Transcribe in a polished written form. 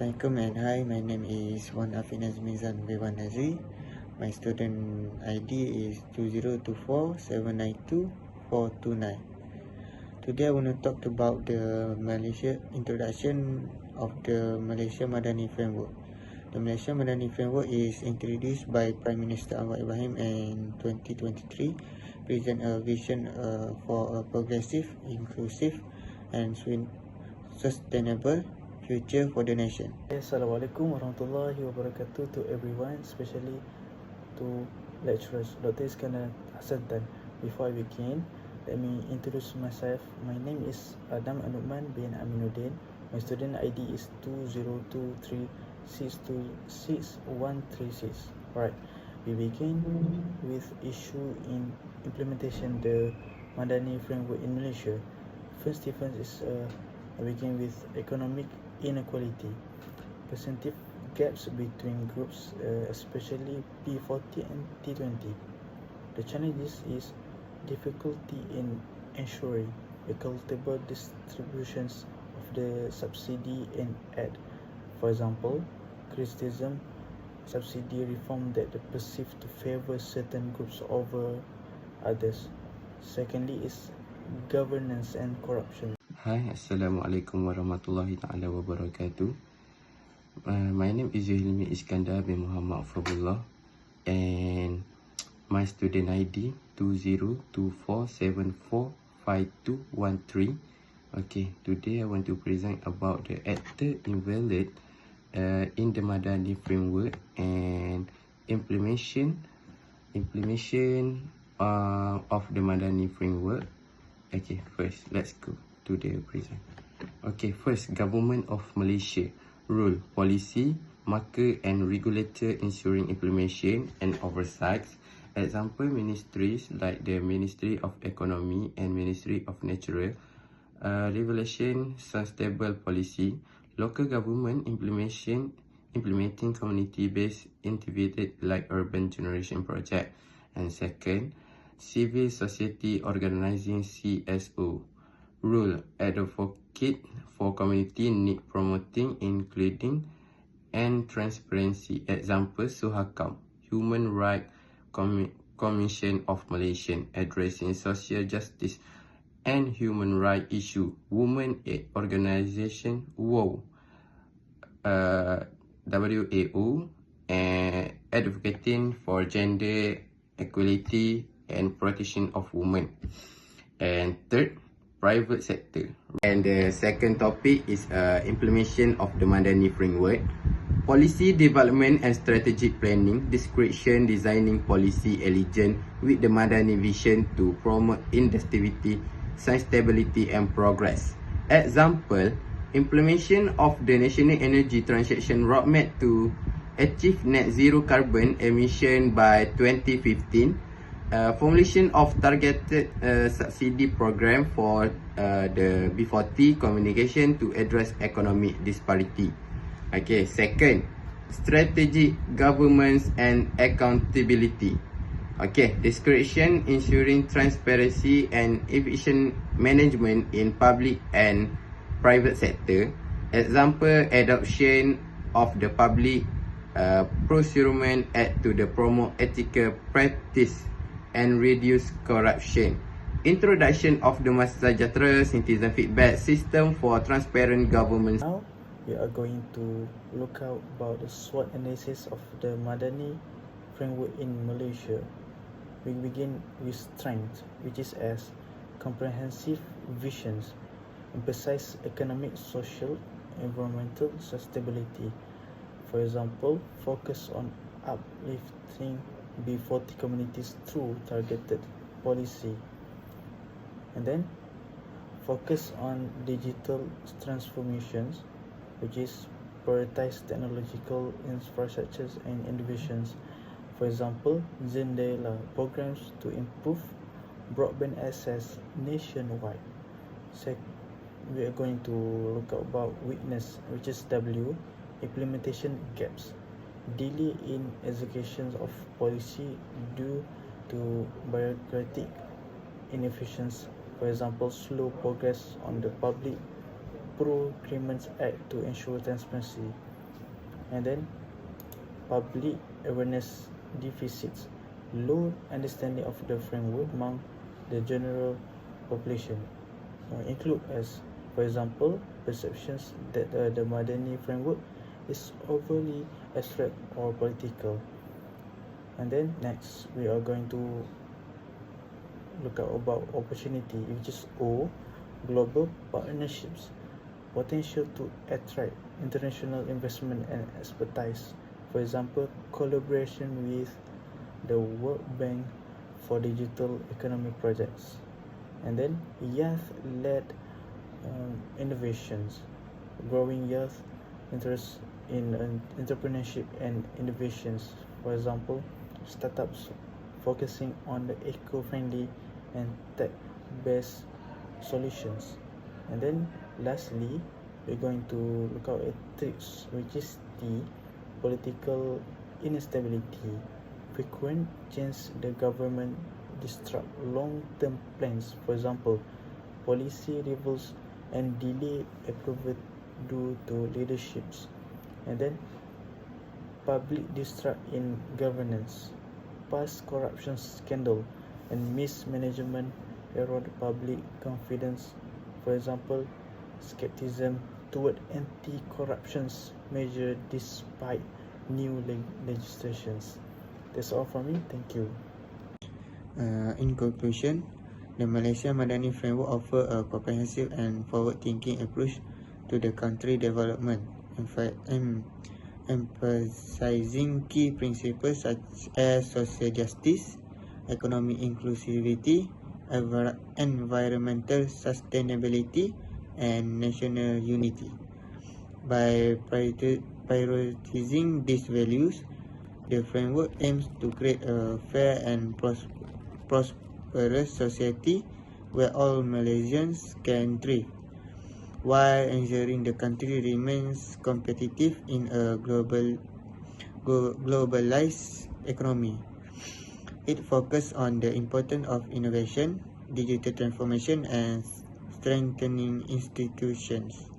Assalamualaikum and hi, my name is Wan Afin Azmizan Vewan Nazri. My student ID is 2024792429. Today I want to talk about the Malaysia introduction of the Malaysia Madani Framework. The Malaysia Madani Framework is introduced by Prime Minister Anwar Ibrahim in 2023, present a vision for a progressive, inclusive and sustainable future for the nation. Assalamualaikum warahmatullahi wabarakatuh to everyone, especially to lecturers. Dr. Iskandar Hasantan. Before I begin, let me introduce myself. My name is Adam Anuman bin Aminuddin. My student ID is 2023626136. Alright, we begin with issue in implementation the Madani framework in Malaysia. First difference is I begin with economic inequality, percentage gaps between groups, especially P40 and T20. The challenges is difficulty in ensuring equitable distributions of the subsidy and aid. For example, criticism subsidy reform that are perceived to favor certain groups over others. Secondly is governance and corruption. Hi, Assalamualaikum warahmatullahi ta'ala wabarakatuh. My name is Zuhilmi Iskandar bin Muhammad Fabullah and my student ID 2024745213. Okay, today I want to present about the actor invalid in the Madani framework and implementation of the Madani framework. Okay, first let's go to the present. Okay, first, Government of Malaysia rule, policy, marker and regulator ensuring implementation and oversight. Example ministries like the Ministry of Economy and Ministry of Natural Revelation, sustainable policy, local government implementing community-based integrated like urban generation project, and second, civil society organizing CSO rule, advocate for community need promoting including and transparency. Example Suhakam, Human Rights Commission of Malaysia addressing social justice and human rights issue. Women Aid Organization WOW, WAO, and advocating for gender equality and protection of women. And third, private sector. And the second topic is implementation of the Madani framework, policy development and strategic planning, description, designing policy allegiance with the Madani vision to promote industriality, sustainability and progress. Example, implementation of the National Energy Transition Roadmap to achieve net zero carbon emission by 2015. Formulation of targeted subsidy program for the B40 communication to address economic disparity. Okay, second, strategic governance and accountability. Okay, description ensuring transparency and efficient management in public and private sector. Example, adoption of the Public Procurement Act to the promote ethical practice and reduce corruption. Introduction of the Masejahtera citizen feedback system for transparent government. Now we are going to look out about the SWOT analysis of the Madani framework in Malaysia. We begin with strength, which is as comprehensive visions, emphasize economic, social, environmental sustainability. For example, focus on uplifting B40 communities through targeted policy. And then focus on digital transformations, which is prioritize technological infrastructures and innovations. For example, Zendela programs to improve broadband access nationwide. We are going to look about weakness, which is W, implementation gaps, delay in execution of policy due to bureaucratic inefficiency. For example, slow progress on the Public Procurement Act to ensure transparency. And then public awareness deficits, low understanding of the framework among the general population, include as, for example, perceptions that the Madani framework is overly abstract or political. And then next we are going to look at about opportunity, which is O, global partnerships, potential to attract international investment and expertise. For example, collaboration with the World Bank for digital economy projects. And then youth-led innovations, growing youth interest in entrepreneurship and innovations. For example, startups focusing on the eco-friendly and tech-based solutions. And then lastly, we're going to look out at tricks, which is T, political instability. Frequent change the government disrupt long-term plans. For example, policy reviews and delay approval due to leaderships. And then public distrust in governance, past corruption scandal and mismanagement erode public confidence. For example, skepticism toward anti-corruption measures despite new legislations. That's all from me. Thank you. In conclusion, the Malaysia Madani Framework offers a comprehensive and forward-thinking approach to the country development, emphasizing key principles such as social justice, economic inclusivity, environmental sustainability, and national unity. By prioritizing these values, the framework aims to create a fair and prosperous society where all Malaysians can thrive, while ensuring the country remains competitive in a globalized economy. It focuses on the importance of innovation, digital transformation, and strengthening institutions.